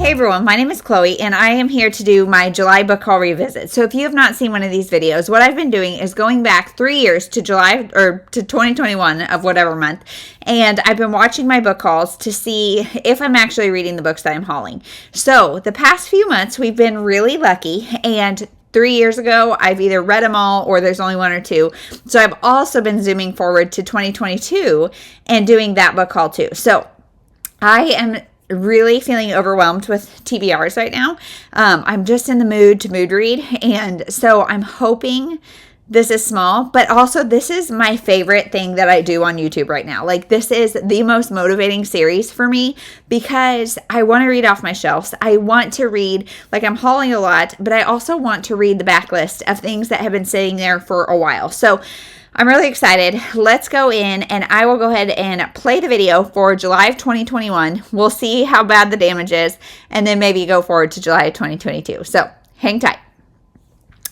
Hey everyone, my name is Chloe and I am here to do my July book haul revisit. So if you have not seen one of these videos, what I've been doing is going back 3 years to July or to 2021 of whatever month, and I've been watching my book hauls to see if I'm actually reading the books that I'm hauling. So the past few months we've been really lucky, and 3 years ago, I've either read them all or there's only one or two. So I've also been zooming forward to 2022 and doing that book haul too. So I am really feeling overwhelmed with TBRs right now. I'm just in the mood to mood read. And so I'm hoping this is small, but also this is my favorite thing that I do on YouTube right now. Like, this is the most motivating series for me because I want to read off my shelves. I want to read, like, I'm hauling a lot, but I also want to read the backlist of things that have been sitting there for a while. So I'm really excited. Let's go in and I will go ahead and play the video for July of 2021. We'll see how bad the damage is and then maybe go forward to July of 2022. So hang tight.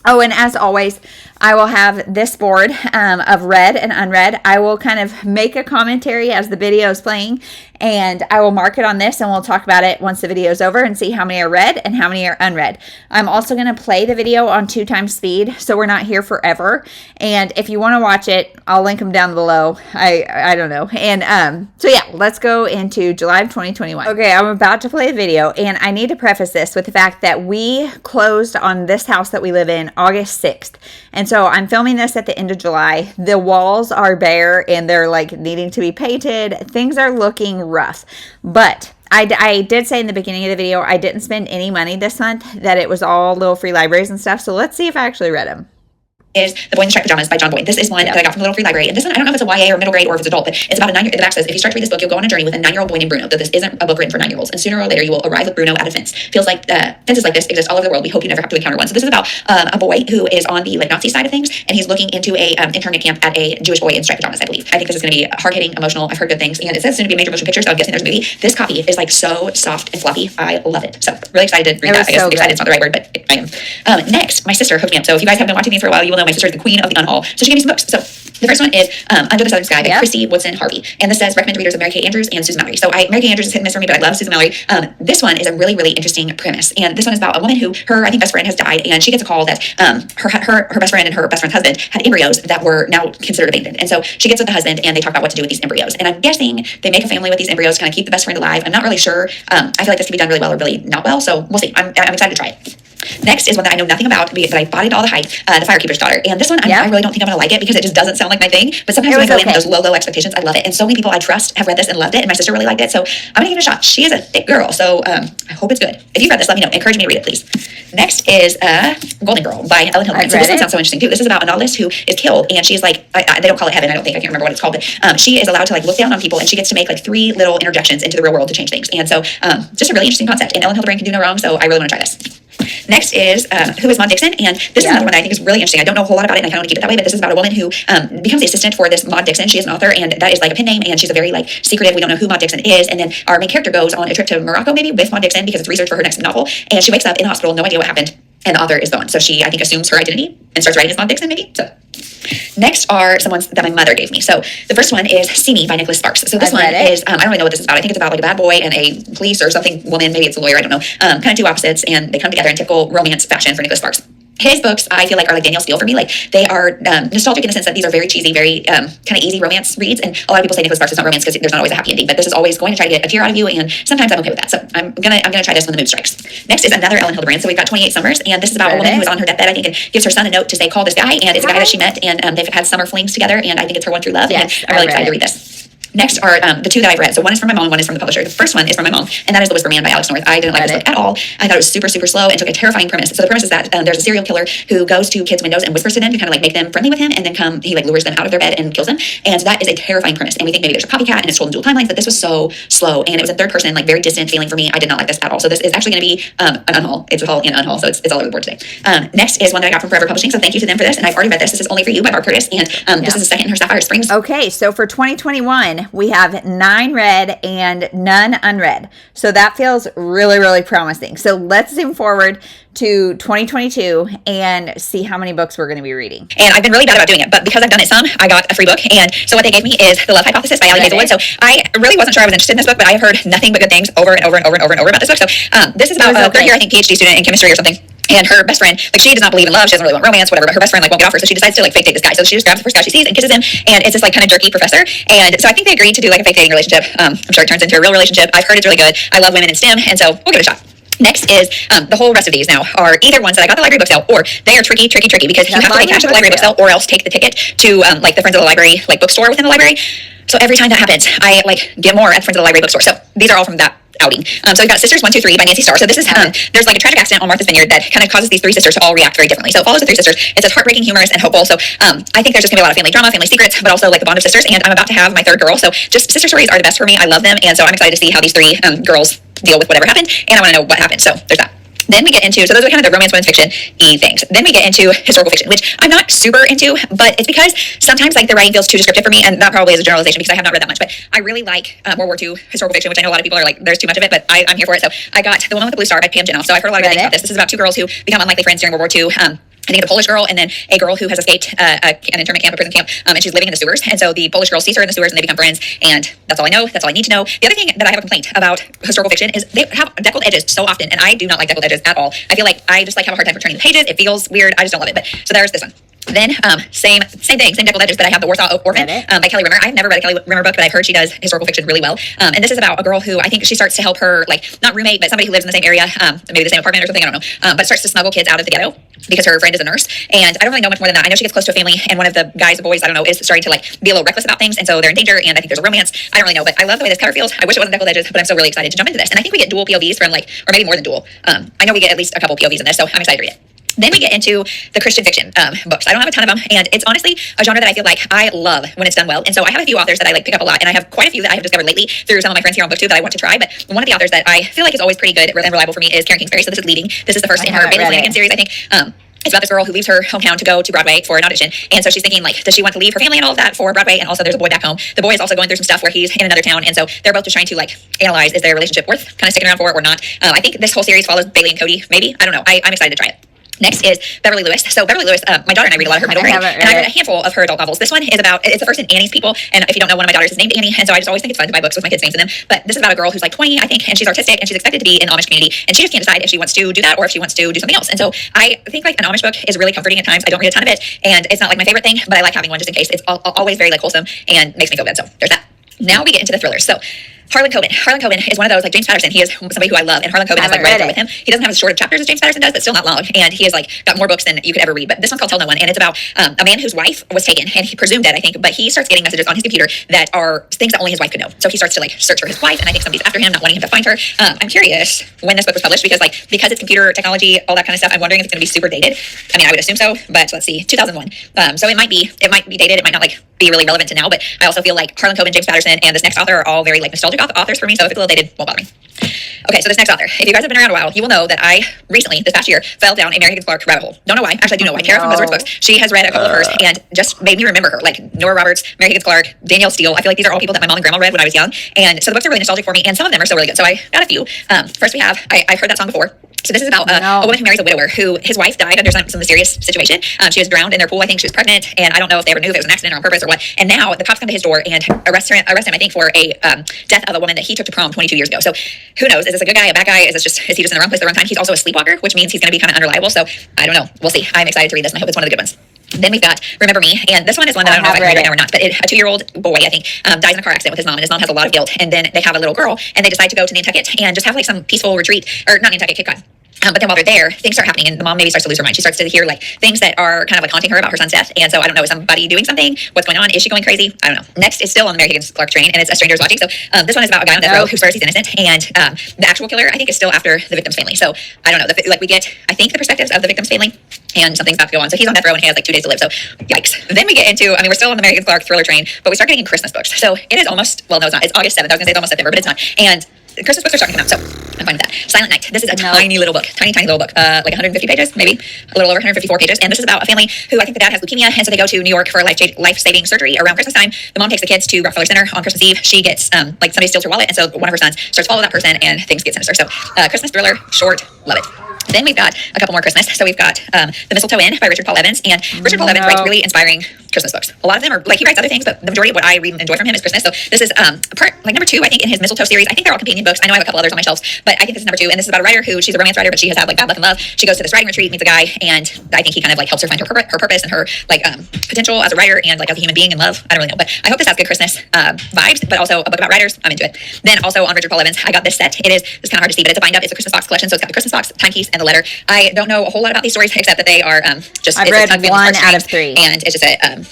Oh, and as always, I will have this board of read and unread. I will kind of make a commentary as the video is playing, and I will mark it on this, and we'll talk about it once the video is over and see how many are read and how many are unread. I'm also going to play the video on 2x speed, so we're not here forever. And if you want to watch it, I'll link them down below. I don't know. And so yeah, let's go into July of 2021. Okay, I'm about to play a video, and I need to preface this with the fact that we closed on this house that we live in August 6th. And so I'm filming this at the end of July. The walls are bare and they're like needing to be painted. Things are looking rough. But I did say in the beginning of the video, I didn't spend any money this month, that it was all little free libraries and stuff. So let's see if I actually read them. Is The Boy in the Striped Pajamas by John Boyd. This is one that I got from the Little Free Library. And this one, I don't know if it's a YA or middle grade or if it's adult, but it's about a 9-year-old. The back says, if you start to read this book, you'll go on a journey with a 9-year-old boy named Bruno. Though this isn't a book written for 9-year-olds. And sooner or later, you will arrive with Bruno at a fence. Feels like fences like this exist all over the world. We hope you never have to encounter one. So this is about a boy who is on the Nazi side of things, and he's looking into a internment camp at a Jewish boy in striped pajamas, I believe. I think this is going to be hard-hitting, emotional. I've heard good things. And it says soon to be a major motion picture, so I'm guessing there's a movie. This copy is like so soft and fluffy. I love it. So really excited to read that. I guess excited is not the right word, but I am. Next, my sister hooked me up. So if you guys have been watching these for a while, you will know my sister is the queen of the unhaul. So she gave me some books. So the first one is Under the Southern Sky by Christy Woodson Harvey. And this says, recommend readers of Mary Kay Andrews and Susan Mallory. So Mary Kay Andrews is hit and miss for me, but I love Susan Mallory. This one is a really, really interesting premise. And this one is about a woman who, her, I think, best friend has died. And she gets a call that her best friend and her best friend's husband had embryos that were now considered abandoned. And so she gets with the husband and they talk about what to do with these embryos. And I'm guessing they make a family with these embryos to kind of keep the best friend alive. I'm not really sure. I feel like this can be done really well or really not well. So we'll see. I'm excited to try it. Next is one that I know nothing about, but I bought it all the hype, The Firekeeper's Daughter. And this one, I really don't think I'm going to like it because it just doesn't sound like my thing. But sometimes when I go in with those low expectations, I love it. And so many people I trust have read this and loved it. And my sister really liked it. So I'm going to give it a shot. She is a thick girl. So I hope it's good. If you've read this, let me know. Encourage me to read it, please. Next is Golden Girl by Ellen Hilderman. So this one sounds so interesting too. This is about a novelist who is killed, and she's like, they don't call it heaven, I don't think. I can't remember what it's called. But she is allowed to like look down on people, and she gets to make like 3 little interjections into the real world to change things. And so just a really interesting concept. And Ellen Hilderman can do no wrong. So I really want to try this. Next is Who is Maud Dixon? And this is another one that I think is really interesting. I don't know a whole lot about it, and I kind of want to keep it that way, but this is about a woman who becomes the assistant for this Maud Dixon. She is an author, and that is like a pen name, and she's a very like secretive, we don't know who Maud Dixon is. And then our main character goes on a trip to Morocco maybe with Maud Dixon because it's research for her next novel, and she wakes up in the hospital, no idea what happened, and the author is gone. So she, I think, assumes her identity and starts writing as Maud Dixon maybe. So next are some ones that my mother gave me. So the first one is See Me by Nicholas Sparks. So this one is, I don't really know what this is about. I think it's about like a bad boy and a police or something woman. Maybe it's a lawyer. I don't know. Kind of two opposites, and they come together in typical romance fashion for Nicholas Sparks. His books, I feel like, are like Danielle Steele for me. Like, they are nostalgic in the sense that these are very cheesy, very kind of easy romance reads. And a lot of people say Nicholas Sparks is not romance because there's not always a happy ending. But this is always going to try to get a tear out of you, and sometimes I'm okay with that. So I'm gonna try this when the mood strikes. Next is another Ellen Hilderbrand. So we've got 28 Summers, and this is about a woman who is on her deathbed, I think, and gives her son a note to say, call this guy. And it's a guy that she met, and they've had summer flings together, and I think it's her one true love. Yes, and I'm really excited to read this. Next are the two that I've read. So one is from my mom, one is from the publisher. The first one is from my mom, and that is The Whisper Man by Alex North. I didn't like this book at all. I thought it was super, super slow and took a terrifying premise. So the premise is that there's a serial killer who goes to kids' windows and whispers to them to kind of like make them friendly with him, and then he like lures them out of their bed and kills them. And that is a terrifying premise. And we think maybe there's a copycat and it's told in dual timelines, but this was so slow, and it was a third person, like very distant feeling for me. I did not like this at all. So this is actually going to be an unhaul. It's a haul and unhaul, so it's all over the board today. Next is one that I got from Forever Publishing. So thank you to them for this. And I've already read this. This is Only for You by Barb Curtis, and this is the second in her Sapphire Springs. Okay, so for 2021, 2021, we have 9 read and none unread. So that feels really, really promising. So let's zoom forward to 2022 and see how many books we're going to be reading. And I've been really bad about doing it, but because I've done it some, I got a free book. And so what they gave me is The Love Hypothesis by Hazelwood. So I really wasn't sure I was interested in this book, but I have heard nothing but good things over and over and over and over and over about this book. So this is about a third year, I think, PhD student in chemistry or something. And her best friend, like, she does not believe in love. She doesn't really want romance, whatever. But her best friend, like, won't get off her, so she decides to, like, fake date this guy. So she just grabs the first guy she sees and kisses him. And it's this, like, kind of jerky professor. And so I think they agreed to do, like, a fake dating relationship. I'm sure it turns into a real relationship. I've heard it's really good. I love women in STEM, and so we'll give it a shot. Next is the whole rest of these now are either ones that I got the library book sale, or they are tricky because you have to pay cash at the library book sale or else take the ticket to like the Friends of the Library like bookstore within the library. So every time that happens, I like get more at the Friends of the Library bookstore. So these are all from that outing. So we've got Sisters 1, 2, 3 by Nancy Starr. So this is there's like a tragic accident on Martha's Vineyard that kind of causes these 3 sisters to all react very differently. So it follows the 3 sisters. It's as heartbreaking, humorous, and hopeful. So I think there's just gonna be a lot of family drama, family secrets, but also like the bond of sisters. And I'm about to have my 3rd girl. So just sister stories are the best for me. I love them, and so I'm excited to see how these 3 girls deal with whatever happened. And I want to know what happened. So there's that. Then we get into, so those are kind of the romance, women's fiction-y things. Then we get into historical fiction, which I'm not super into, but it's because sometimes like the writing feels too descriptive for me, and that probably is a generalization because I have not read that much, but I really like World War II historical fiction, which I know a lot of people are like, there's too much of it, but I'm here for it. So I got The Woman with the Blue Star by Jenoff. So I've heard a lot of good things about this. This is about 2 girls who become unlikely friends during World War II. I think the Polish girl and then a girl who has escaped an internment camp, a prison camp, and she's living in the sewers. And so the Polish girl sees her in the sewers and they become friends. And that's all I know. That's all I need to know. The other thing that I have a complaint about historical fiction is they have deckled edges so often. And I do not like deckled edges at all. I feel like I just like have a hard time returning the pages. It feels weird. I just don't love it. But so there's this one. Then same thing, same deckled edges, but I have the Warsaw Orphan by Kelly Rimmer. I've never read a Kelly Rimmer book, but I've heard she does historical fiction really well. And this is about a girl who I think she starts to help her, like, not roommate, but somebody who lives in the same area, maybe the same apartment or something, I don't know, but starts to smuggle kids out of the ghetto because her friend is a nurse. And I don't really know much more than that. I know she gets close to a family, and one of the guys or boys, I don't know, is starting to like be a little reckless about things, and so they're in danger, and I think there's a romance. I don't really know, but I love the way this cover feels. I wish it wasn't deckled edges, but I'm still really excited to jump into this. And I think we get dual POVs from like, or maybe more than dual. I know we get at least a couple POVs in this, so I'm excited to read it. Then we get into the Christian fiction books. I don't have a ton of them, and it's honestly a genre that I feel like I love when it's done well. And so I have a few authors that I like pick up a lot, and I have quite a few that I have discovered lately through some of my friends here on booktube that I want to try. But one of the authors that I feel like is always pretty good and reliable for me is Karen Kingsbury. So this is Leading. This is the first in her Bailey Flanagan series, I think. It's about this girl who leaves her hometown to go to Broadway for an audition. And so she's thinking, like, does she want to leave her family and all of that for Broadway? And also there's a boy back home. The boy is also going through some stuff where he's in another town. And so they're both just trying to, like, analyze, is their relationship worth kind of sticking around for or not? I think this whole series follows Bailey and Cody, maybe. I don't know. I'm excited to try it. Next is Beverly Lewis. So Beverly Lewis, my daughter and I read a lot of her middle grade, and I read a handful of her adult novels. This one is about, it's the first in Annie's People, and if you don't know, one of my daughters is named Annie, and so I just always think it's fun to buy books with my kids' names in them. But this is about a girl who's like 20, I think, and she's artistic, and she's expected to be in the Amish community, and she just can't decide if she wants to do that or if she wants to do something else. And so I think like an Amish book is really comforting at times. I don't read a ton of it, and it's not like my favorite thing, but I like having one just in case. It's always very like wholesome and makes me feel good. So there's that. Now we get into the thrillers. So Harlan Coben. Harlan Coben is one of those, like James Patterson. He is somebody who I love, and Harlan Coben has like read it with him. He doesn't have as short of chapters as James Patterson does, but still not long. And he has like got more books than you could ever read. But this one's called Tell No One, and it's about a man whose wife was taken, and he presumed dead, I think. But he starts getting messages on his computer that are things that only his wife could know. So he starts to like search for his wife, and I think somebody's after him, not wanting him to find her. I'm curious when this book was published because it's computer technology, all that kind of stuff. I'm wondering if it's going to be super dated. I mean, I would assume so, but let's see, 2001. So it might be dated. It might not like be really relevant to now, but I also feel like Harlan Coben, James Patterson, and this next author are all very like nostalgic authors for me. So if it's a little dated, won't bother me. Okay, so this next author, if you guys have been around a while, you will know that I recently, this past year, fell down a Mary Higgins Clark rabbit hole. Don't know why. Actually, I do know why. Kara from Buzzword's books. She has read a couple of hers and just made me remember her, like Nora Roberts, Mary Higgins Clark, Danielle Steele. I feel like these are all people that my mom and grandma read when I was young, and so the books are really nostalgic for me, and some of them are still really good. So I got a few. First, we have I've heard that song before. So this is about a woman who marries a widower who his wife died under some mysterious situation. She was drowned in their pool. I think she was pregnant, and I don't know if they ever knew if it was an accident or on purpose or what. And now the cops come to his door and arrest him, I think, for a death of a woman that he took to prom 22 years ago. So who knows? Is this a good guy, a bad guy? Is he just in the wrong place at the wrong time? He's also a sleepwalker, which means he's going to be kind of unreliable. So I don't know. We'll see. I'm excited to read this, and I hope it's one of the good ones. Then we've got Remember Me, and this one is one that I don't know if I can read right now or not, but a 2-year-old boy, I think, dies in a car accident with his mom, and his mom has a lot of guilt, and then they have a little girl, and they decide to go to Nantucket and just have like some peaceful retreat, or not Nantucket, Cape Cod. But then while they're there, things start happening, and the mom maybe starts to lose her mind. She starts to hear like things that are kind of like haunting her about her son's death. And so I don't know, is somebody doing something? What's going on? Is she going crazy? I don't know. Next is still on the Mary Higgins Clark train, and it's A Stranger's Watching. So this one is about a guy on death row who swears he's innocent, and the actual killer, I think, is still after the victim's family. So I don't know. We get, I think, the perspectives of the victim's family, and something's about to go on. So he's on death row, and he has like 2 days to live. So yikes. Then we get into, we're still on the Mary Higgins Clark thriller train, but we start getting Christmas books. So it is almost, well, no, it's not. It's August 7th. I was gonna say it's almost September, but it's not. And Christmas books are starting to come out, so I'm fine with that. Silent Night. This is a tiny little book, tiny little book, like 150 pages, maybe a little over 154 pages. And this is about a family who, I think the dad has leukemia, and so they go to New York for a life-saving surgery around Christmas time. The mom takes the kids to Rockefeller Center on Christmas Eve. She gets, like, somebody steals her wallet, and so one of her sons starts to follow that person, and things get sinister. So, Christmas thriller, short, love it. Then we've got a couple more Christmas. So we've got The Mistletoe Inn by Richard Paul Evans. And Richard Paul Evans writes really inspiring Christmas books. A lot of them are, like, he writes other things, but the majority of what I read and enjoy from him is Christmas. So this is part, like, number 2, I think, in his Mistletoe series. I think they're all companion books. I know I have a couple others on my shelves, but I think this is number 2. And this is about a writer who, she's a romance writer, but she has had, like, bad luck in love. She goes to this writing retreat, meets a guy, and I think he kind of, like, helps her find her purpose and her, like, potential as a writer and, like, as a human being in love. I don't really know, but I hope this has good Christmas vibes, but also a book about writers. I'm into it. Then also on Richard Paul Evans, I got this set. It's kind of hard to see, but it's a bind up. It's a Christmas box collection, so it's got the Christmas box, Timepiece, and the letter. I don't know a whole lot about these stories except that they are just. I've read 1 out of 3, and it's just a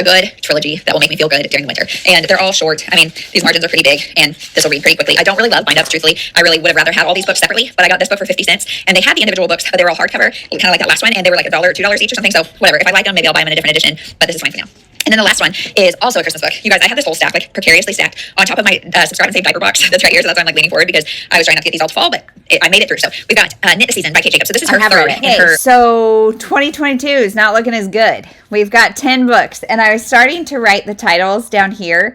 good trilogy that will make me feel good during the winter. And they're all short. I mean, these margins are pretty big, and this will read pretty quickly. I don't really love bind ups, truthfully. I really would have rather had all these books separately, but I got this book for 50 cents, and they had the individual books, but they were all hardcover, kind of like that last one, and they were like $1 or $2 each or something. So whatever. If I like them, maybe I'll buy them in a different edition, but this is fine for now. And then the last one is also a Christmas book. You guys, I have this whole stack, like, precariously stacked on top of my subscribe and save diaper box that's right here. So that's why I'm, like, leaning forward, because I was trying not to get these all to fall, but I made it through. So we've got Knit the Season by Kate Jacobs. So this is her third. Okay, so 2022 is not looking as good. We've got 10 books, and I was starting to write the titles down here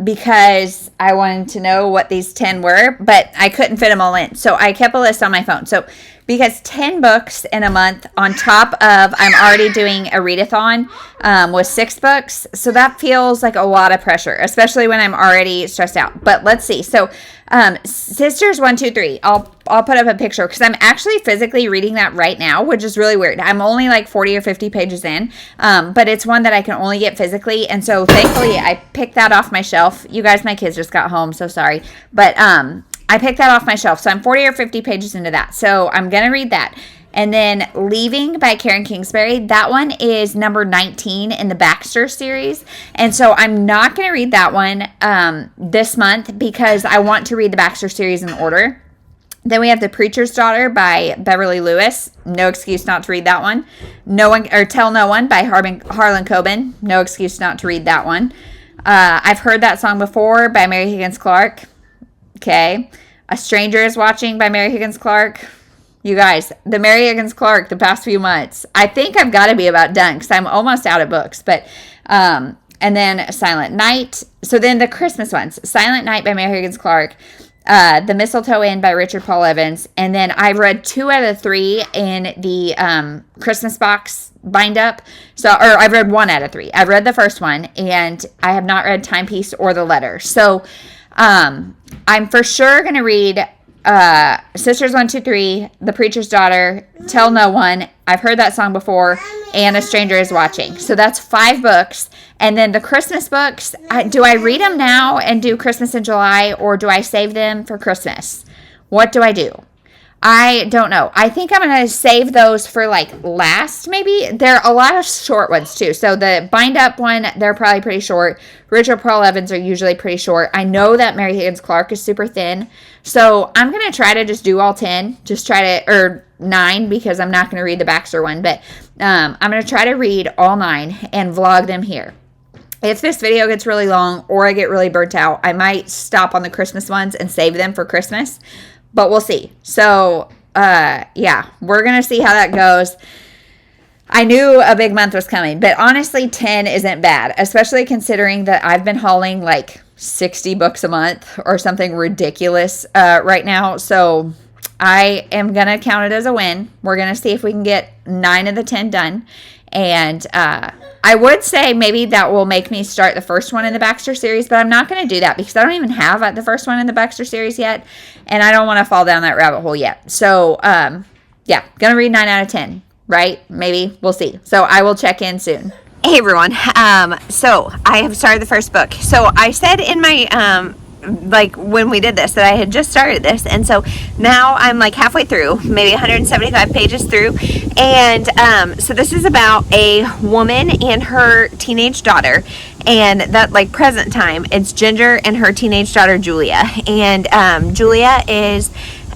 because I wanted to know what these 10 were, but I couldn't fit them all in. So I kept a list on my phone. So because 10 books in a month on top of, I'm already doing a readathon with 6 books. So that feels like a lot of pressure, especially when I'm already stressed out. But let's see. So Sisters 1, 2, 3. I'll put up a picture because I'm actually physically reading that right now, which is really weird. I'm only like 40 or 50 pages in, but it's one that I can only get physically. And so thankfully I picked that off my shelf. You guys, my kids just got home, so sorry. But I picked that off my shelf. So I'm 40 or 50 pages into that. So I'm going to read that. And then Leaving by Karen Kingsbury. That one is number 19 in the Baxters series. And so I'm not going to read that one this month because I want to read the Baxter series in order. Then we have The Preacher's Daughter by Beverly Lewis. No excuse not to read that one. Tell No One by Harlan Coben. No excuse not to read that one. I've Heard That Song Before by Mary Higgins Clark. Okay. A Stranger Is Watching by Mary Higgins Clark. You guys, the Mary Higgins Clark the past few months, I think I've got to be about done because I'm almost out of books. But and then Silent Night. So then the Christmas ones. Silent Night by Mary Higgins Clark. The Mistletoe Inn by Richard Paul Evans. And then I've read 2 out of 3 in the Christmas box bind up. Or I've read 1 out of 3. I've read the first one, and I have not read Timepiece or The Letter. So I'm for sure going to read Sisters 1, 2, 3, The Preacher's Daughter, Tell No One, I've Heard That Song Before, and A Stranger Is Watching. So that's 5 books. And then the Christmas books, do I read them now and do Christmas in July, or do I save them for Christmas? What do I do? I don't know. I think I'm going to save those for, like, last, maybe. There are a lot of short ones, too. So the bind-up one, they're probably pretty short. Richard Paul Evans are usually pretty short. I know that Mary Higgins Clark is super thin. So I'm going to try to just do all 10. Or 9, because I'm not going to read the Baxter one. But I'm going to try to read all 9 and vlog them here. If this video gets really long or I get really burnt out, I might stop on the Christmas ones and save them for Christmas. But we'll see. So, yeah, we're going to see how that goes. I knew a big month was coming, but honestly, 10 isn't bad, especially considering that I've been hauling like 60 books a month or something ridiculous right now. So I am going to count it as a win. We're going to see if we can get 9 of the 10 done. And I would say maybe that will make me start the first one in the Baxter series, but I'm not going to do that because I don't even have the first one in the Baxter series yet, and I don't want to fall down that rabbit hole yet. So, yeah, going to read 9 out of 10, right? Maybe. We'll see. So I will check in soon. Hey, everyone. So I have started the first book. So I said in my like when we did this that I had just started this, and so now I'm like halfway through, maybe 175 pages through, and so this is about a woman and her teenage daughter, and that like present time it's Ginger and her teenage daughter Julia, and Julia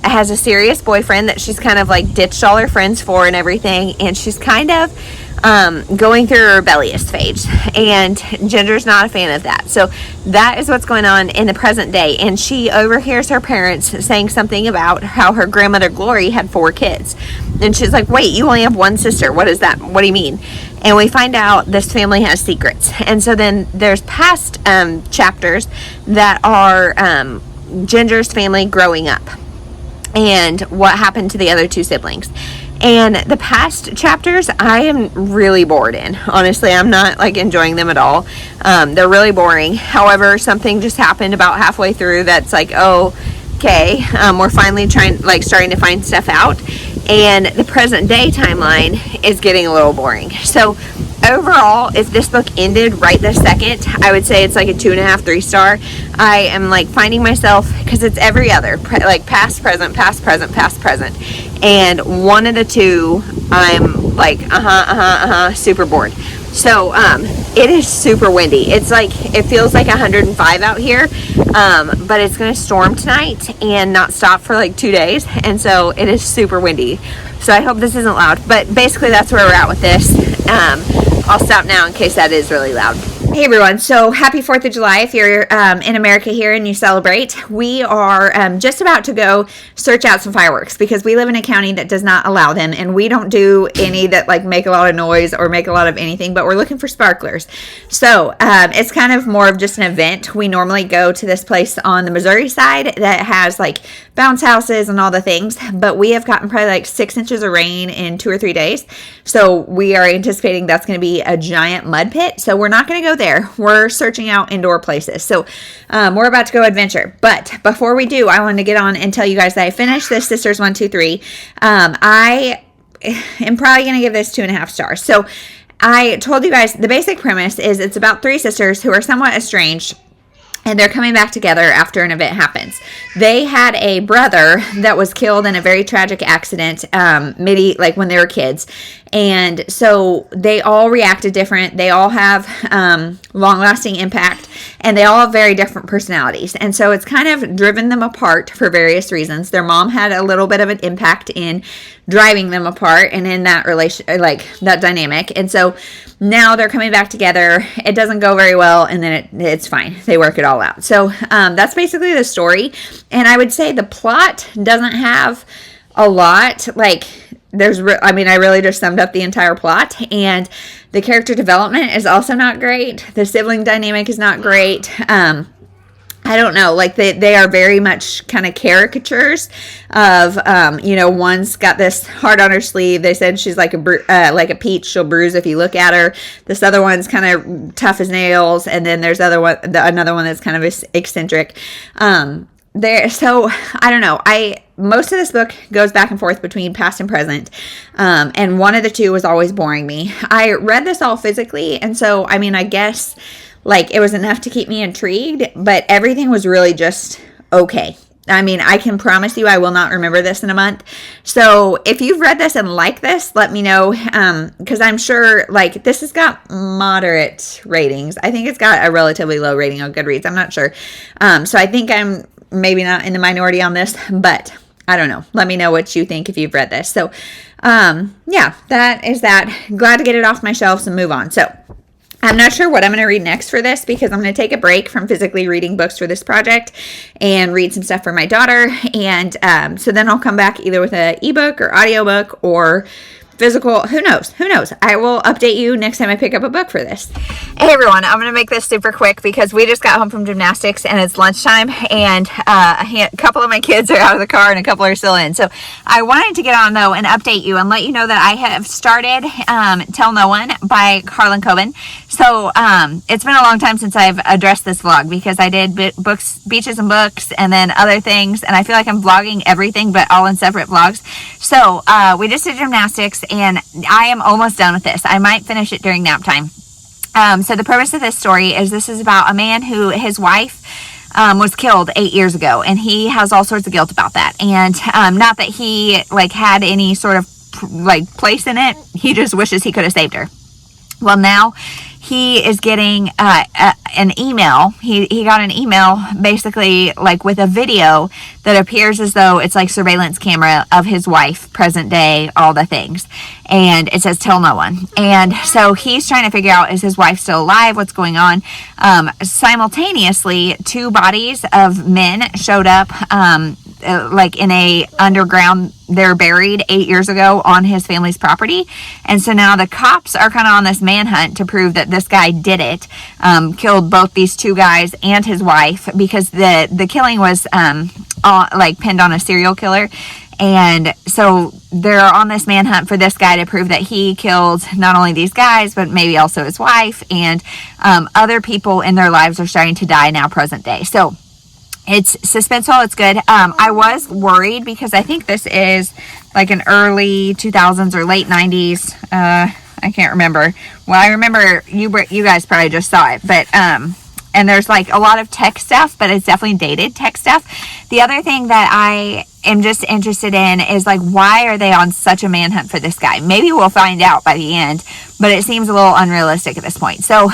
has a serious boyfriend that she's kind of like ditched all her friends for and everything, and she's kind of going through a rebellious phase, and Ginger's not a fan of that. So that is what's going on in the present day, and she overhears her parents saying something about how her grandmother Glory had 4 kids, and she's like, wait, you only have one sister, what is that, what do you mean? And we find out this family has secrets. And so then there's past chapters that are Ginger's family growing up and what happened to the other 2 siblings. And the past chapters, I am really bored in. Honestly, I'm not like enjoying them at all. They're really boring. However, something just happened about halfway through that's like, oh, okay, we're finally starting to find stuff out. And the present day timeline is getting a little boring. So overall, if this book ended right this second, I would say it's like a 2.5, 3-star. I am like finding myself, because it's every other, like past, present, past, present, past, present. And one of the 2, I'm like, super bored. So it is super windy. It's like, it feels like 105 out here, but it's going to storm tonight and not stop for like 2 days. And so it is super windy. So I hope this isn't loud, but basically that's where we're at with this. I'll stop now in case that is really loud. Hey everyone, so happy 4th of July if you're in America here and you celebrate. We are just about to go search out some fireworks because we live in a county that does not allow them, and we don't do any that like make a lot of noise or make a lot of anything, but we're looking for sparklers. So it's kind of more of just an event. We normally go to this place on the Missouri side that has like bounce houses and all the things, but we have gotten probably like 6 inches of rain in 2 or 3 days. So we are anticipating that's going to be a giant mud pit. So we're not going to go there. We're searching out indoor places. So we're about to go adventure. But before we do, I want to get on and tell you guys that I finished this Sisters 1, 2, 3. I am probably going to give this 2.5 stars. So I told you guys the basic premise is it's about 3 sisters who are somewhat estranged, and they're coming back together after an event happens. They had a brother that was killed in a very tragic accident, like when they were kids. And so they all reacted different. They all have long-lasting impact, and they all have very different personalities. And so it's kind of driven them apart for various reasons. Their mom had a little bit of an impact in driving them apart and in that relation, like that dynamic. And so now they're coming back together. It doesn't go very well, and then it's fine. They work it all out. So that's basically the story. And I would say the plot doesn't have a lot. Like I really just summed up the entire plot, and the character development is also not great. The sibling dynamic is not great. I don't know, like they are very much kind of caricatures of, one's got this heart on her sleeve. They said she's like a peach. She'll bruise if you look at her. This other one's kind of tough as nails. And then there's another one that's kind of eccentric. So I don't know. Most of this book goes back and forth between past and present. And one of the 2 was always boring me. I read this all physically. And so, I guess like it was enough to keep me intrigued, but everything was really just okay. I can promise you I will not remember this in a month. So if you've read this and like this, let me know, because I'm sure like this has got moderate ratings. I think it's got a relatively low rating on Goodreads. I'm not sure. So I think I'm maybe not in the minority on this, but I don't know. Let me know what you think if you've read this. So yeah, that is that. Glad to get it off my shelves and move on. So I'm not sure what I'm going to read next for this because I'm going to take a break from physically reading books for this project and read some stuff for my daughter. And so then I'll come back either with an ebook or audiobook or physical. Who knows? I will update you next time I pick up a book for this. Hey everyone, I'm going to make this super quick because we just got home from gymnastics and it's lunchtime, and a couple of my kids are out of the car and a couple are still in. So I wanted to get on though and update you and let you know that I have started Tell No One by Harlan Coben. So it's been a long time since I've addressed this vlog because I did books, beaches and books, and then other things, and I feel like I'm vlogging everything but all in separate vlogs. So we just did gymnastics and I am almost done with this. I might finish it during nap time. So the purpose of this story is this is about a man who his wife was killed 8 years ago, and he has all sorts of guilt about that. And not that he like had any sort of like place in it. He just wishes he could have saved her. Well, now he is getting an email. He got an email basically like with a video that appears as though it's like surveillance camera of his wife, present day, all the things. And it says, tell no one. And so he's trying to figure out, is his wife still alive? What's going on? Simultaneously, 2 bodies of men showed up, like in a underground, they're buried 8 years ago on his family's property. And so now the cops are kind of on this manhunt to prove that this guy did it, killed both these 2 guys and his wife, because the killing was like pinned on a serial killer. And so they're on this manhunt for this guy to prove that he killed not only these guys, but maybe also his wife, and other people in their lives are starting to die now, present day. So it's suspenseful. It's good. I was worried because I think this is like an early 2000s or late 90s. I can't remember. Well, I remember you guys probably just saw it, but and there's like a lot of tech stuff, but it's definitely dated tech stuff. The other thing that I am just interested in is like, why are they on such a manhunt for this guy? Maybe we'll find out by the end, but it seems a little unrealistic at this point. So,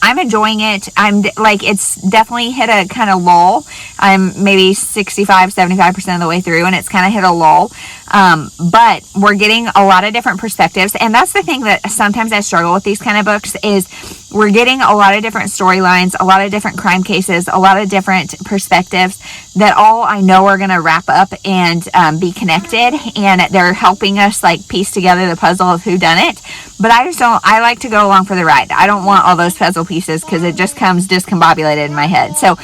I'm enjoying it. I'm like, it's definitely hit a kind of lull. I'm maybe 65-75% of the way through, and it's kind of hit a lull. But we're getting a lot of different perspectives. And that's the thing that sometimes I struggle with these kind of books, is we're getting a lot of different storylines, a lot of different crime cases, a lot of different perspectives that all I know are going to wrap up and be connected. And they're helping us like piece together the puzzle of who done it. But I like to go along for the ride. I don't want all those puzzle pieces because it just comes discombobulated in my head. So,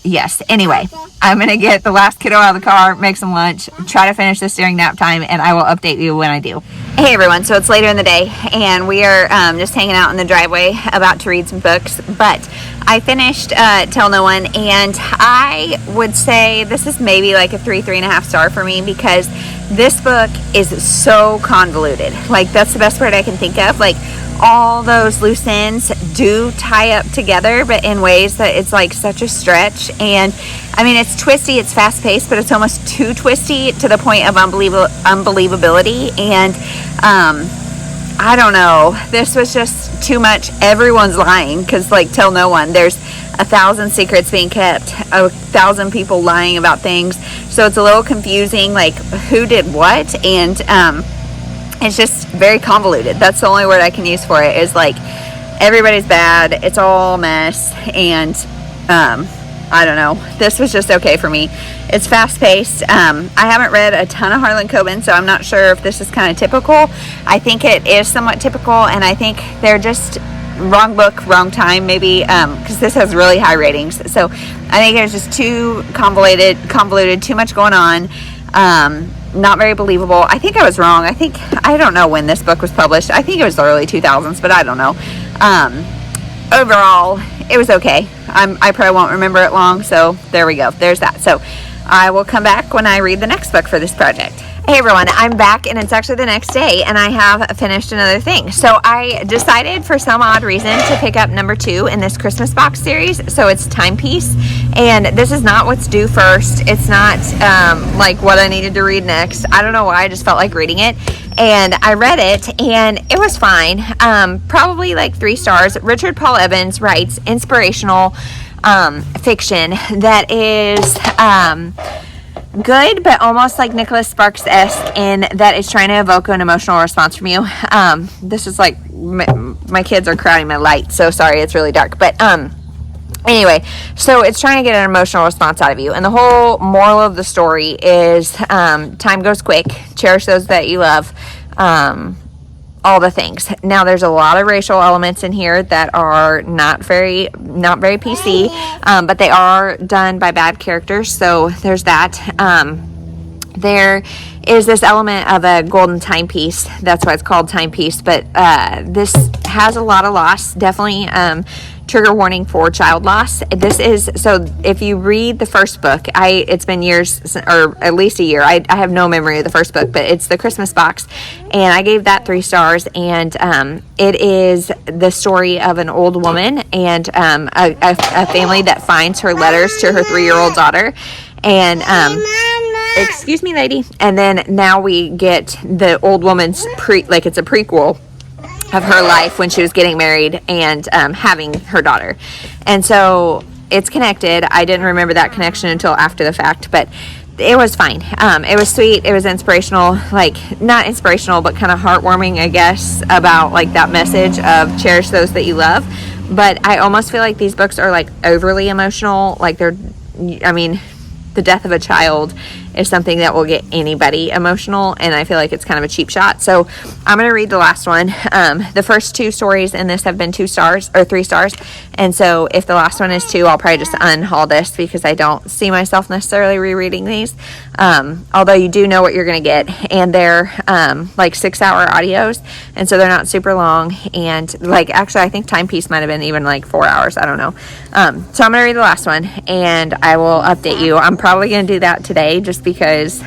yes. Anyway, I'm going to get the last kiddo out of the car, make some lunch, try to finish this during nap time, and I will update you when I do. Hey everyone, so it's later in the day, and we are just hanging out in the driveway about to read some books, but I finished Tell No One, and I would say this is maybe like a 3.5 star for me, because this book is so convoluted. Like, that's the best word I can think of. Like, all those loose ends do tie up together, but in ways that it's like such a stretch. And I mean, it's twisty, it's fast paced, but it's almost too twisty to the point of unbelievability. And I don't know, this was just too much. Everyone's lying, because like, tell no one. There's 1,000 secrets being kept, 1,000 people lying about things. So it's a little confusing, like who did what, and it's just very convoluted. That's the only word I can use for it, is like everybody's bad. It's all a mess. And I don't know. This was just okay for me. It's fast paced. I haven't read a ton of Harlan Coben, so I'm not sure if this is kind of typical. I think it is somewhat typical, and I think they're just wrong book, wrong time, maybe, because this has really high ratings. So I think it's just too convoluted, too much going on. Not very believable. I think I was wrong. I don't know when this book was published. I think it was the early 2000s, but I don't know. Overall, it was okay. I probably won't remember it long, so there we go. There's that. So I will come back when I read the next book for this project. Hey everyone, I'm back, and it's actually the next day, and I have finished another thing. So I decided for some odd reason to pick up number 2 in this Christmas box series. So it's Timepiece, and this is not what's due first. It's not like what I needed to read next. I don't know why, I just felt like reading it. And I read it, and it was fine. Probably like 3 stars. Richard Paul Evans writes inspirational fiction that is good, but almost like Nicholas Sparks-esque, in that it's trying to evoke an emotional response from you. This is like, my kids are crowding my light, so sorry, it's really dark. But anyway, so it's trying to get an emotional response out of you. And the whole moral of the story is time goes quick, cherish those that you love, all the things. Now, there's a lot of racial elements in here that are not very PC, but they are done by bad characters, so there's that. There is this element of a golden timepiece. That's why it's called Timepiece, but this has a lot of loss, definitely. Trigger warning for child loss. This is, so if you read the first book, it's been years, or at least a year. I have no memory of the first book, but it's the Christmas box, and I gave that 3 stars. And it is the story of an old woman and a family that finds her letters to her 3-year-old daughter. And excuse me, lady. And then now we get the old woman's it's a prequel. of her life when she was getting married and having her daughter. And so it's connected. I didn't remember that connection until after the fact, but it was fine. It was sweet. It was inspirational, like not inspirational, but kind of heartwarming, I guess, about like that message of cherish those that you love. But I almost feel like these books are like overly emotional. Like the death of a child is something that will get anybody emotional, and I feel like it's kind of a cheap shot. So I'm going to read the last one. The first 2 stories in this have been 2 stars or 3 stars, and so if the last one is 2, I'll probably just unhaul this because I don't see myself necessarily rereading these. Although you do know what you're going to get, and they're like 6-hour audios, and so they're not super long. And like actually, I think Timepiece might have been even like 4 hours. I don't know. So I'm going to read the last one, and I will update you. I'm probably going to do that today just because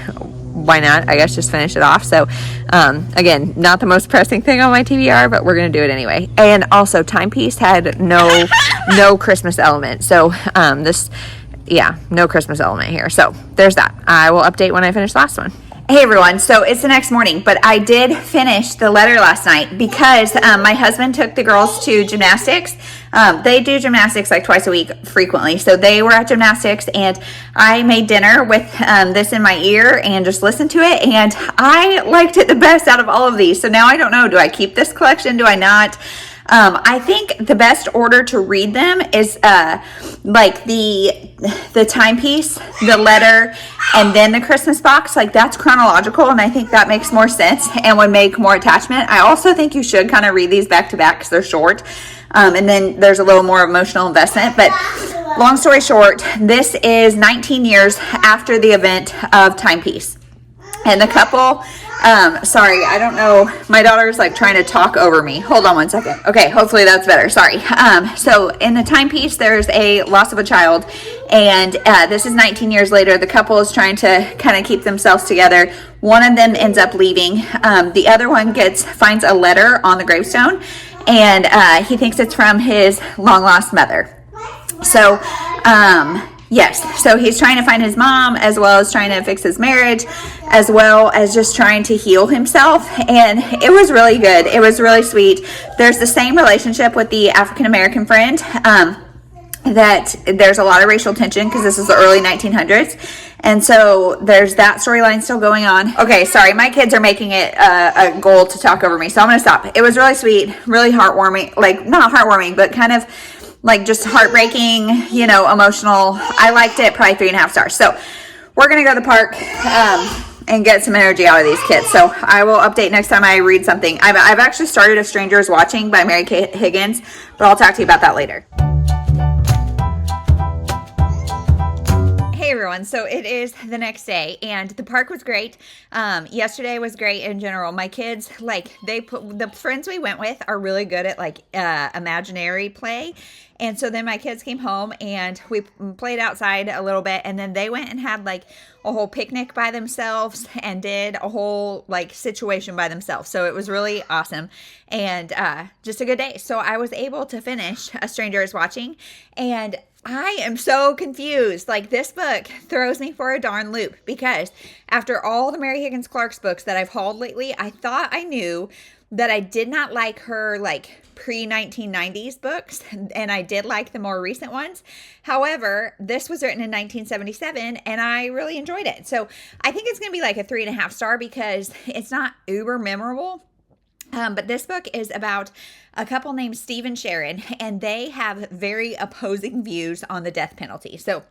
why not? I guess just finish it off. So again, not the most pressing thing on my TBR, but we're going to do it anyway. And also Timepiece had no Christmas element. So no Christmas element here. So there's that. I will update when I finish the last one. Hey everyone, so it's the next morning, but I did finish the letter last night because my husband took the girls to gymnastics. They do gymnastics like twice a week frequently, so they were at gymnastics, and I made dinner with this in my ear and just listened to it, and I liked it the best out of all of these. So now I don't know, do I keep this collection, do I not? I think the best order to read them is like the timepiece, the letter, and then the Christmas box. Like that's chronological, and I think that makes more sense and would make more attachment. I also think you should kind of read these back to back because they're short, and then there's a little more emotional investment. But long story short, this is 19 years after the event of Timepiece. And the couple, sorry, I don't know. My daughter's like trying to talk over me. Hold on one second. Okay, hopefully that's better. Sorry. So in the Timepiece, there's a loss of a child, and this is 19 years later. The couple is trying to kind of keep themselves together. One of them ends up leaving. The other one finds a letter on the gravestone, and he thinks it's from his long lost mother. So, yes, so he's trying to find his mom, as well as trying to fix his marriage, as well as just trying to heal himself, and it was really good. It was really sweet. There's the same relationship with the African-American friend, that there's a lot of racial tension because this is the early 1900s, and so there's that storyline still going on. Okay, sorry, my kids are making it a goal to talk over me, so I'm going to stop. It was really sweet, really heartwarming, like not heartwarming, but kind of like just heartbreaking, emotional. I liked it, probably 3.5 stars. So we're going to go to the park and get some energy out of these kids. So I will update next time I read something. I've actually started A Stranger's Watching by Mary Kay Higgins, but I'll talk to you about that later. Hey everyone, so it is the next day, and the park was great. Yesterday was great in general. My kids, the friends we went with are really good at imaginary play, and so then my kids came home and we played outside a little bit, and then they went and had a whole picnic by themselves and did a whole situation by themselves. So it was really awesome and just a good day. So I was able to finish A Stranger is Watching, and I am so confused. This book throws me for a darn loop because after all the Mary Higgins Clark's books that I've hauled lately, I thought I knew that I did not like her pre-1990s books, and I did like the more recent ones. However, this was written in 1977, and I really enjoyed it. So I think it's going to be a 3.5 star because it's not uber memorable. But this book is about a couple named Steve and Sharon, and they have very opposing views on the death penalty. So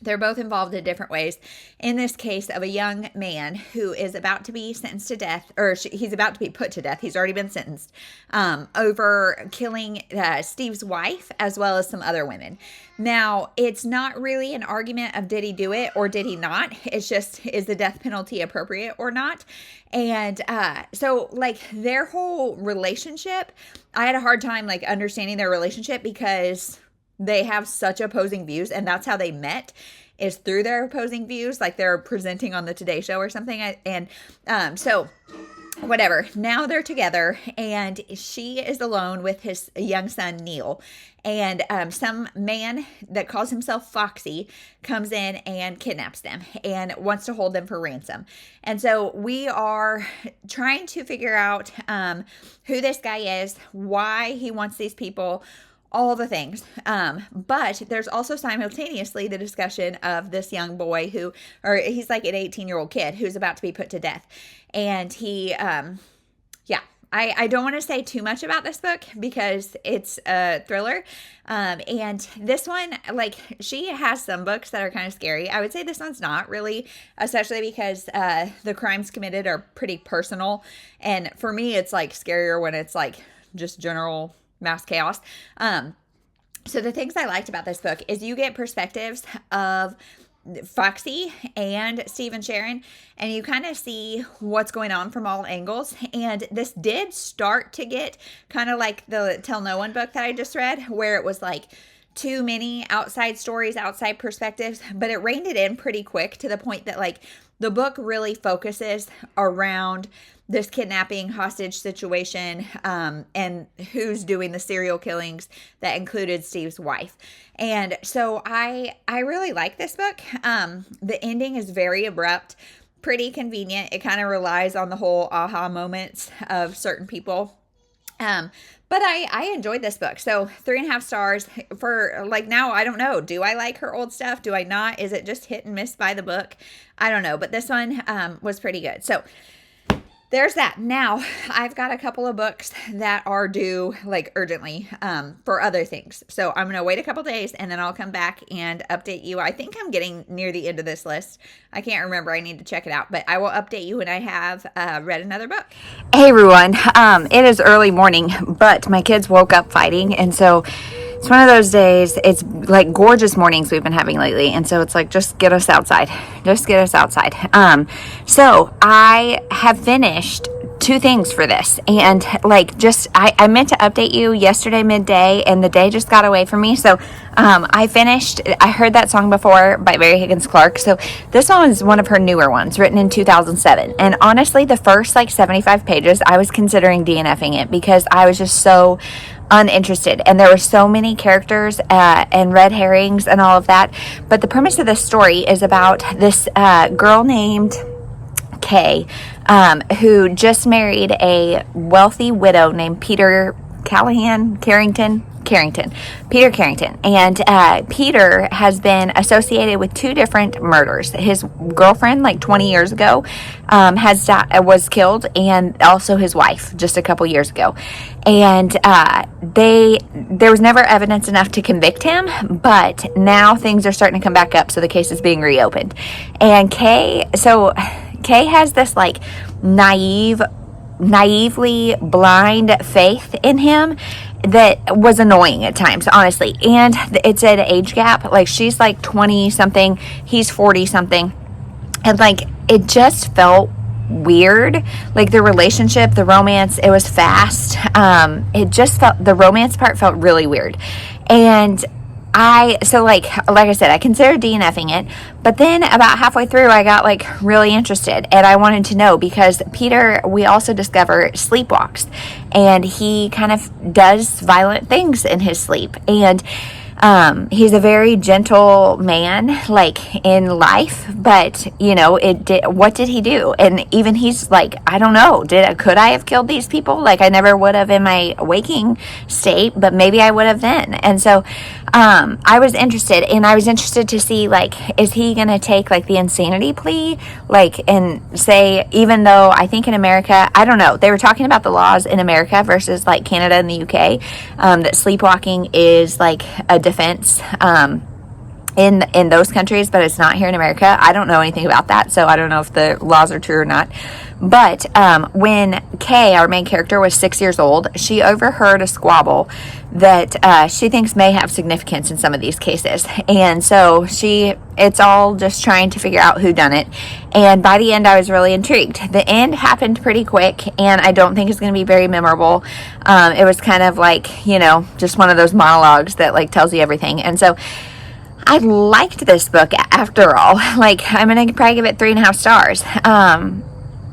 they're both involved in different ways. In this case of a young man who is about to be sentenced to death, or he's about to be put to death. He's already been sentenced over killing Steve's wife as well as some other women. Now, it's not really an argument of did he do it or did he not. It's just, is the death penalty appropriate or not? And so their whole relationship, I had a hard time understanding their relationship because they have such opposing views, and that's how they met, is through their opposing views, they're presenting on the Today Show or something. And so whatever. Now they're together, and she is alone with his young son, Neil. And some man that calls himself Foxy comes in and kidnaps them and wants to hold them for ransom. And so we are trying to figure out who this guy is, why he wants these people, all the things. But there's also simultaneously the discussion of this young boy he's like an 18-year-old kid who's about to be put to death. And he, I don't want to say too much about this book because it's a thriller. And this one, like, she has some books that are kind of scary. I would say this one's not really, especially because the crimes committed are pretty personal. And for me, it's like scarier when it's like just general mass chaos. So the things I liked about this book is you get perspectives of Foxy and Steve and Sharon, and you kind of see what's going on from all angles. And this did start to get kind of like the Tell No One book that I just read, where it was like too many outside stories, outside perspectives, but it reined it in pretty quick to the point that like the book really focuses around this kidnapping hostage situation and who's doing the serial killings that included Steve's wife. And so I really like this book. The ending is very abrupt, pretty convenient. It kind of relies on the whole aha moments of certain people. But I enjoyed this book. So 3.5 stars for like, now I don't know. Do I like her old stuff? Do I not? Is it just hit and miss by the book? I don't know. But this one was pretty good. So there's that. Now, I've got a couple of books that are due like urgently for other things. So I'm going to wait a couple days and then I'll come back and update you. I think I'm getting near the end of this list. I can't remember. I need to check it out, but I will update you when I have read another book. Hey everyone. It is early morning, but my kids woke up fighting, and so it's one of those days. It's like gorgeous mornings we've been having lately, and so it's like, just get us outside. Just get us outside. So I have finished 2 things for this, and like, just I meant to update you yesterday midday, and the day just got away from me. So I heard that song before by Higgins. So this one is one of her newer ones, written in 2007. And honestly, the first like 75 pages, I was considering DNFing it because I was just so uninterested, and there were so many characters and red herrings and all of that. But the premise of this story is about this girl named Kay, who just married a wealthy widow named Peter Carrington. Peter Carrington. And Peter has been associated with 2 different murders. His girlfriend, like 20 years ago, was killed, and also his wife just a couple years ago. And there was never evidence enough to convict him, but now things are starting to come back up, so the case is being reopened. And Kay has this like naively blind faith in him that was annoying at times, honestly. And it's an age gap. Like, she's like 20 something, he's 40 something, and like it just felt weird. Like the relationship, the romance, it was fast. It just felt, the romance part felt really weird. And like I said, I considered DNFing it, but then about halfway through, I got like really interested, and I wanted to know because Peter, we also discover, sleepwalks, and he kind of does violent things in his sleep. And he's a very gentle man, like in life, but what did he do? And even he's like, I don't know, could I have killed these people? Like, I never would have in my waking state, but maybe I would have then. And so I was interested, and I was interested to see, like, is he going to take like the insanity plea, like, and say, even though I think in America, I don't know, they were talking about the laws in America versus like Canada and the UK, that sleepwalking is like a defense in those countries, but it's not here in America. I don't know anything about that, so I don't know if the laws are true or not. But when Kay, our main character, was 6 years old, she overheard a squabble that she thinks may have significance in some of these cases. And so it's all just trying to figure out who done it. And by the end, I was really intrigued. The end happened pretty quick, and I don't think it's going to be very memorable. It was kind of like, just one of those monologues that like tells you everything. And so I liked this book after all. Like, I'm going to probably give it 3.5 stars.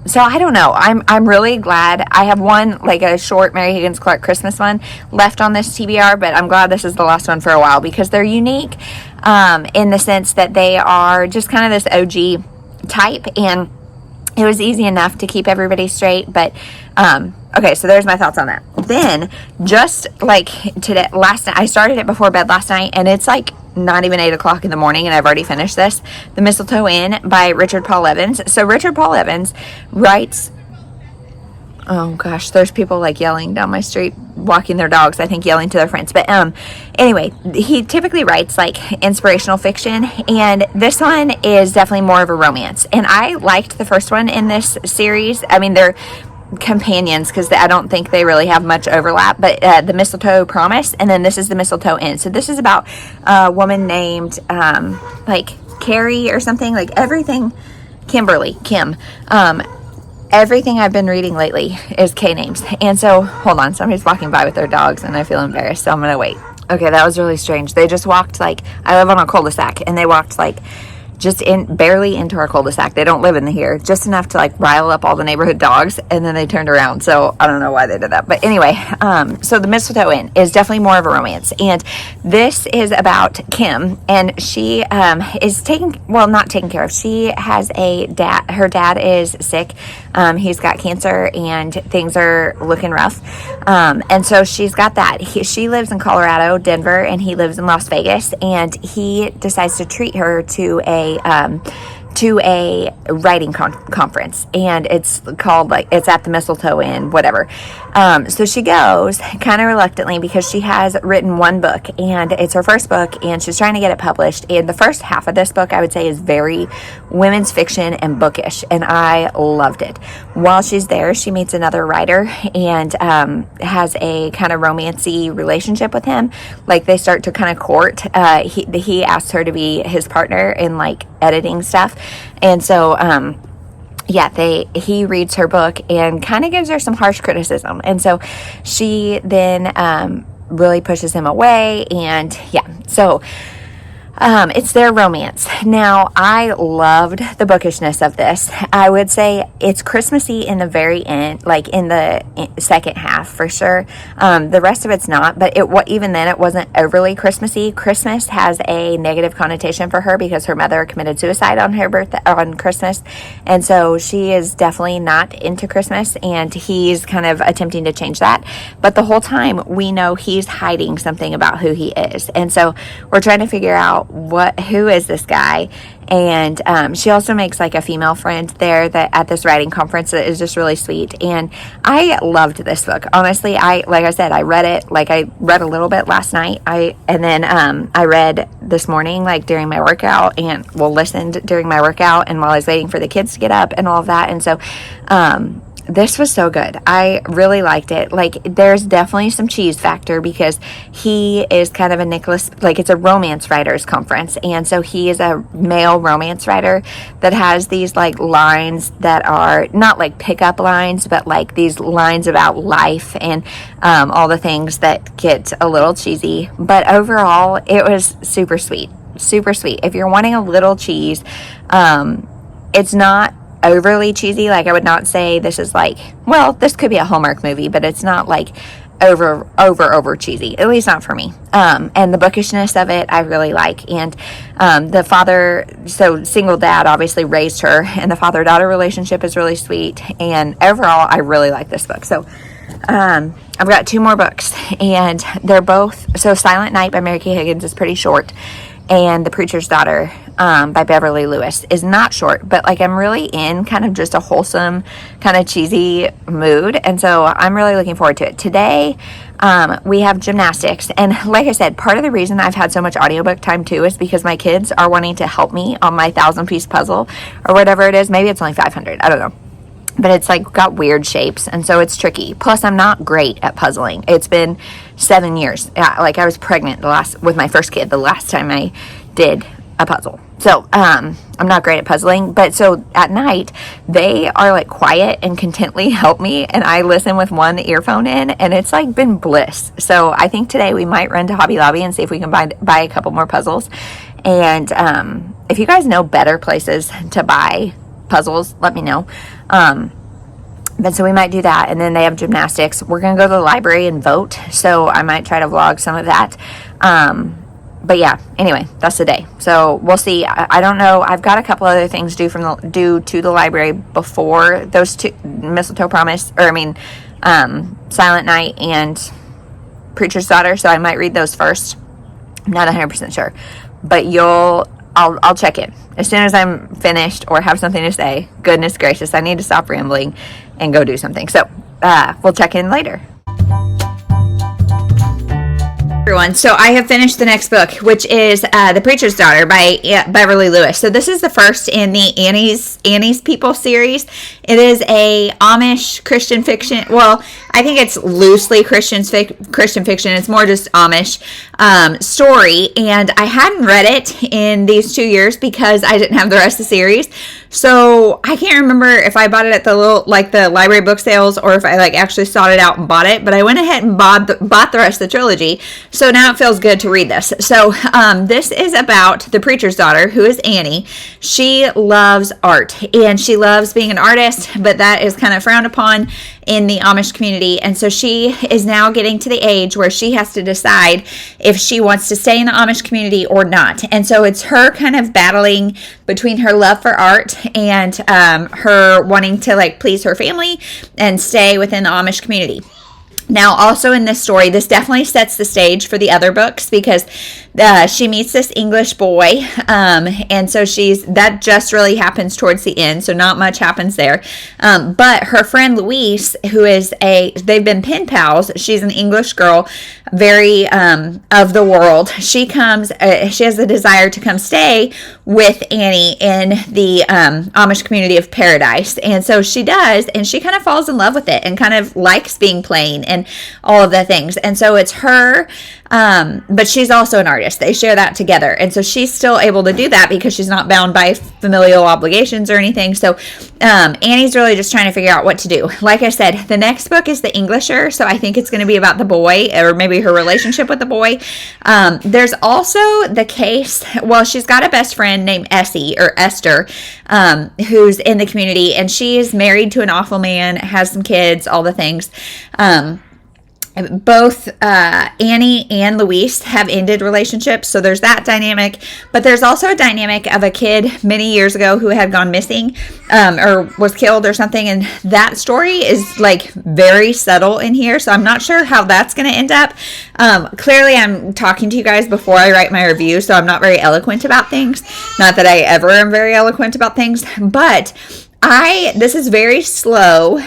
So I don't know. I'm really glad. I have one, like a short Mary Higgins Clark Christmas one left on this TBR, but I'm glad this is the last one for a while because they're unique in the sense that they are just kind of this OG type, and it was easy enough to keep everybody straight. But okay, so there's my thoughts on that. Then just like today, last night, I started it before bed last night, and it's like not even 8 o'clock in the morning, and I've already finished this. The Mistletoe Inn by Richard Paul Evans. So Richard Paul Evans writes, oh gosh, there's people like yelling down my street, walking their dogs, I think yelling to their friends. But anyway, he typically writes like inspirational fiction, and this one is definitely more of a romance. And I liked the first one in this series. I mean, they're companions because I don't think they really have much overlap, but the Mistletoe Promise, and then this is the Mistletoe Inn. So this is about a woman named like Carrie or something, like everything, Kim, everything I've been reading lately is K names. And so hold on, somebody's walking by with their dogs and I feel embarrassed, so I'm gonna wait. Okay, that was really strange. They just walked, like, I live on a cul-de-sac, and they walked like just barely into our cul-de-sac. They don't live in here, just enough to like rile up all the neighborhood dogs, and then they turned around. So I don't know why they did that, but anyway, so the Mistletoe Inn is definitely more of a romance, and this is about Kim, and she is not taken care of. She has a dad. Her dad is sick. He's got cancer, and things are looking rough. And so she's got that. She lives in Colorado, Denver, and he lives in Las Vegas, and he decides to treat her to a writing conference, and it's called, like, it's at the Mistletoe Inn, whatever. So she goes kind of reluctantly because she has written one book, and it's her first book, and she's trying to get it published. And the first half of this book, I would say, is very women's fiction and bookish, and I loved it. While she's there, she meets another writer and has a kind of romancy relationship with him. Like, they start to kind of court. He asks her to be his partner in like editing stuff, and so he reads her book and kind of gives her some harsh criticism, and so she then really pushes him away, and so it's their romance. Now, I loved the bookishness of this. I would say it's Christmassy in the very end, like in the second half for sure. The rest of it's not, but even then it wasn't overly Christmassy. Christmas has a negative connotation for her because her mother committed suicide on her birthday, on Christmas, and so she is definitely not into Christmas, and he's kind of attempting to change that. But the whole time we know he's hiding something about who he is, and so we're trying to figure out who is this guy. And she also makes like a female friend there that at this writing conference that is just really sweet. And I loved this book, honestly. Like I said, I read it, like I read a little bit last night, and then I read this morning, like during my workout, and listened during my workout and while I was waiting for the kids to get up and all of that. And so this was so good. I really liked it. Like, there's definitely some cheese factor because he is kind of a it's a romance writers conference. And so he is a male romance writer that has these like lines that are not like pickup lines, but like these lines about life and all the things that get a little cheesy. But overall, it was super sweet. Super sweet. If you're wanting a little cheese, it's not overly cheesy. Like, I would not say this is like, well, this could be a Hallmark movie, but it's not like over cheesy, at least not for me. And the bookishness of it I really like. And the father, so single dad obviously raised her, and the father-daughter relationship is really sweet. And overall, I really like this book. So I've got 2 more books, and they're both, so Silent Night by Mary Kay Higgins is pretty short, and The Preacher's Daughter by Beverly Lewis is not short, but like I'm really in kind of just a wholesome, kind of cheesy mood, and so I'm really looking forward to it. Today, we have gymnastics, and like I said, part of the reason I've had so much audiobook time too is because my kids are wanting to help me on my 1,000-piece puzzle, or whatever it is. Maybe it's only 500, I don't know. But it's like got weird shapes, and so it's tricky. Plus, I'm not great at puzzling. It's been 7 years. Like, I was pregnant with my first kid the last time I did a puzzle. So I'm not great at puzzling. But so at night, they are like quiet and contently help me, and I listen with one earphone in, and it's like been bliss. So I think today we might run to Hobby Lobby and see if we can buy a couple more puzzles. And if you guys know better places to buy puzzles, let me know. But so we might do that, and then they have gymnastics. We're going to go to the library and vote, so I might try to vlog some of that. But yeah, anyway, that's the day. So we'll see. I don't know. I've got a couple other things due to the library before those two, Mistletoe Promise, Silent Night and Preacher's Daughter, so I might read those first. I'm not 100% sure, but I'll check in as soon as I'm finished or have something to say. Goodness gracious, I need to stop rambling and go do something. So we'll check in later. Everyone, so I have finished the next book, which is The Preacher's Daughter by Beverly Lewis. So this is the first in the Annie's People series. It is a Amish Christian fiction. Well, I think it's loosely Christian fiction. It's more just Amish story, and I hadn't read it in these 2 years because I didn't have the rest of the series. So I can't remember if I bought it at the library book sales or if I actually sought it out and bought it. But I went ahead and bought the rest of the trilogy. So now it feels good to read this. So this is about the preacher's daughter, who is Annie. She loves art and she loves being an artist, but that is kind of frowned upon in the Amish community. And so she is now getting to the age where she has to decide if she wants to stay in the Amish community or not. And so it's her kind of battling between her love for art and her wanting to please her family and stay within the Amish community. Now, also in this story, this definitely sets the stage for the other books because she meets this English boy, and so that just really happens towards the end, so not much happens there. But her friend Louise, they've been pen pals. She's an English girl, very of the world. She has a desire to come stay with Annie in the Amish community of Paradise, and so she does, and she kind of falls in love with it and kind of likes being plain and all of the things. And so it's her, but she's also an artist. They share that together. And so she's still able to do that because she's not bound by familial obligations or anything. So Annie's really just trying to figure out what to do. Like I said, the next book is The Englisher. So I think it's going to be about the boy or maybe her relationship with the boy. There's also the case, she's got a best friend named Essie or Esther, who's in the community, and she is married to an awful man, has some kids, all the things. Both Annie and Louise have ended relationships, so there's that dynamic. But there's also a dynamic of a kid many years ago who had gone missing or was killed or something, and that story is very subtle in here, so I'm not sure how that's going to end up. Clearly, I'm talking to you guys before I write my review, so I'm not very eloquent about things. Not that I ever am very eloquent about things, but this is very slow.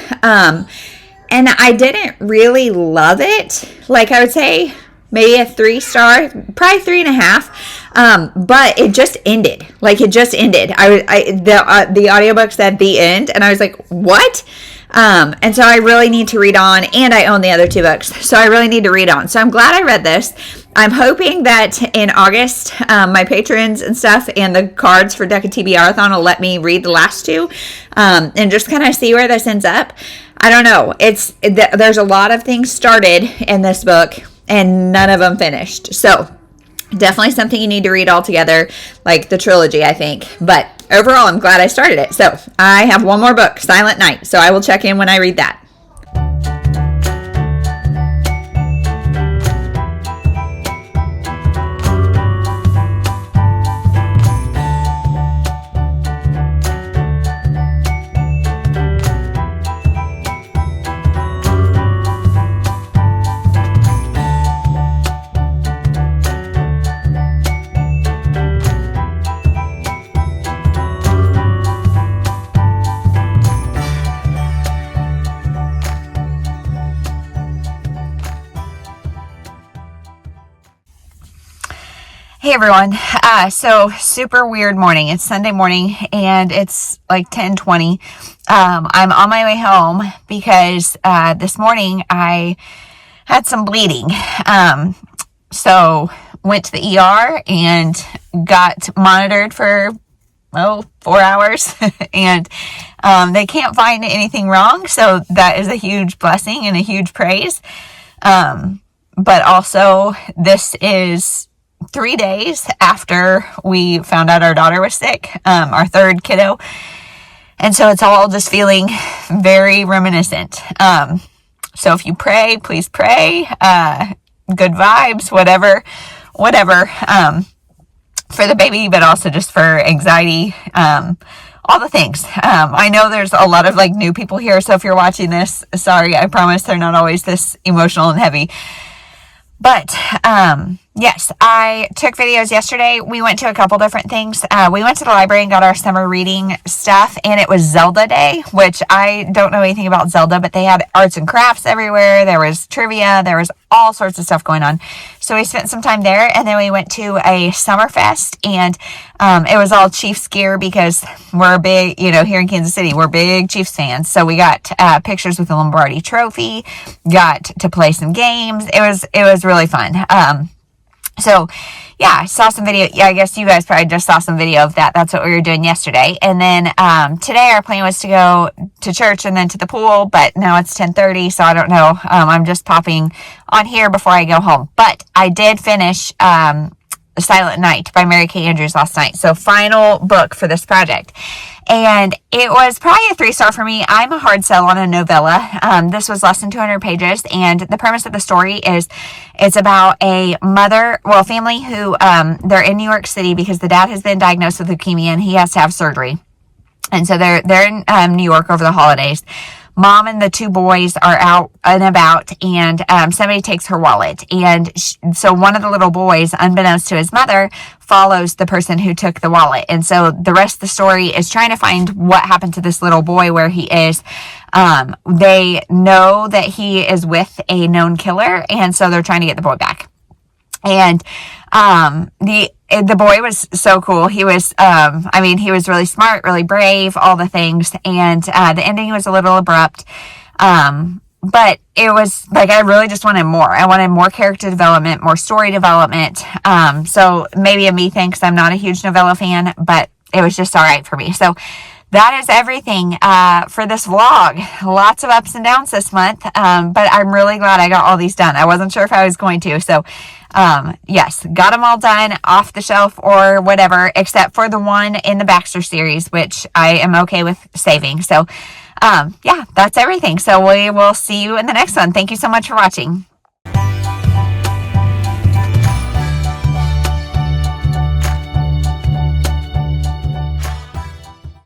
And I didn't really love it. I would say maybe a 3-star, probably 3.5. But it just ended. It just ended. The audiobook said the end, and I was like, what? And so I really need to read on, and I own the other 2 books, so I really need to read on. So I'm glad I read this. I'm hoping that in August, my patrons and stuff and the cards for Deca TBR-a-thon will let me read the last 2 and just kind of see where this ends up. I don't know. There's a lot of things started in this book and none of them finished. So definitely something you need to read all together, like the trilogy, I think. But overall, I'm glad I started it. So I have one more book, Silent Night. So I will check in when I read that. Hey everyone, so super weird morning. It's Sunday morning and it's 10:20. I'm on my way home because this morning I had some bleeding. So went to the ER and got monitored for 4 hours and they can't find anything wrong, so that is a huge blessing and a huge praise. But also this is 3 days after we found out our daughter was sick, our third kiddo. And so it's all just feeling very reminiscent. So if you pray, please pray, good vibes, whatever, for the baby, but also just for anxiety, all the things. I know there's a lot of like new people here, so if you're watching this, sorry, I promise they're not always this emotional and heavy. But, yes, I took videos yesterday. We went to a couple different things. We went to the library and got our summer reading stuff, and it was Zelda Day, which I don't know anything about Zelda, but they had arts and crafts everywhere. There was trivia. There was all sorts of stuff going on. So we spent some time there, and then we went to a summer fest, and it was all Chiefs gear because we're big, here in Kansas City, we're big Chiefs fans. So we got pictures with the Lombardi Trophy, got to play some games. It was really fun. So yeah, I saw some video. Yeah, I guess you guys probably just saw some video of that. That's what we were doing yesterday. And then today our plan was to go to church and then to the pool, but now it's 10:30, so I don't know. I'm just popping on here before I go home. But I did finish Silent Night by Mary Kay Andrews last night. So final book for this project. And it was probably a 3-star for me. I'm a hard sell on a novella. This was less than 200 pages. And the premise of the story is it's about a family who, they're in New York City because the dad has been diagnosed with leukemia and he has to have surgery. And so they're in New York over the holidays. Mom and the 2 boys are out and about, and somebody takes her wallet. And so one of the little boys, unbeknownst to his mother, follows the person who took the wallet. And so the rest of the story is trying to find what happened to this little boy, where he is. They know that he is with a known killer, and so they're trying to get the boy back. And the boy was so cool. He was, he was really smart, really brave, all the things. And the ending was a little abrupt. But it was like, I really just wanted more. I wanted more character development, more story development. So maybe a me thing, because I'm not a huge novella fan, but it was just all right for me. So that is everything for this vlog. Lots of ups and downs this month, but I'm really glad I got all these done. I wasn't sure if I was going to, so yes, got them all done, off the shelf or whatever, except for the one in the Baxter series, which I am okay with saving. So yeah, that's everything. So we will see you in the next one. Thank you so much for watching.